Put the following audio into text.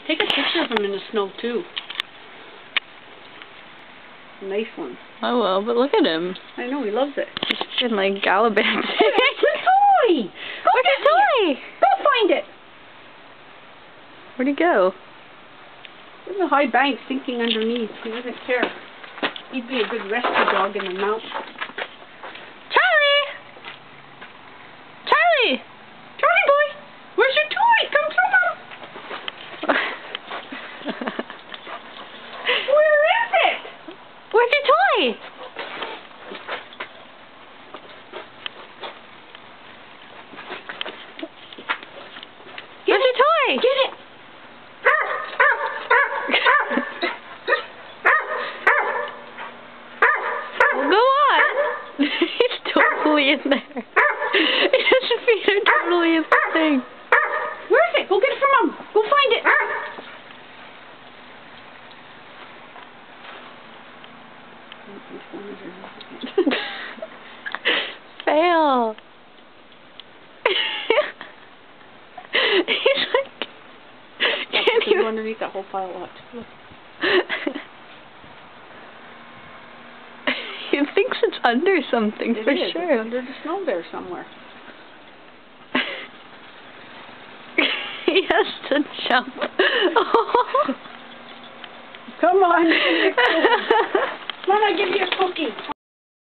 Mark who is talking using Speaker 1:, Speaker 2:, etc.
Speaker 1: Take a picture of him in the snow, too. Nice one.
Speaker 2: I will, but look at him.
Speaker 1: I know, he loves it.
Speaker 2: He's been like gallivanting.
Speaker 1: It's a toy!
Speaker 2: Where's the toy?
Speaker 1: Go find it!
Speaker 2: Where'd he go?
Speaker 1: There's a high bank sinking underneath. He doesn't care. He'd be a good rescue dog in the mountains.
Speaker 2: Charlie! Charlie!
Speaker 1: Charlie boy! Where's your toy? Come from him! Where is it?
Speaker 2: Where's your toy? Where's your toy?
Speaker 1: Get it!
Speaker 2: Well, go on. He's totally in there. His feet are totally in the thing.
Speaker 1: Where is it? Go get it from him. Go find it.
Speaker 2: Fail. He's like,
Speaker 1: Can't even underneath that whole pile of look.
Speaker 2: He thinks it's under something
Speaker 1: It
Speaker 2: for
Speaker 1: is.
Speaker 2: sure.
Speaker 1: It's under the snow there somewhere.
Speaker 2: He has to jump.
Speaker 1: Come on. Come on, I give you a cookie.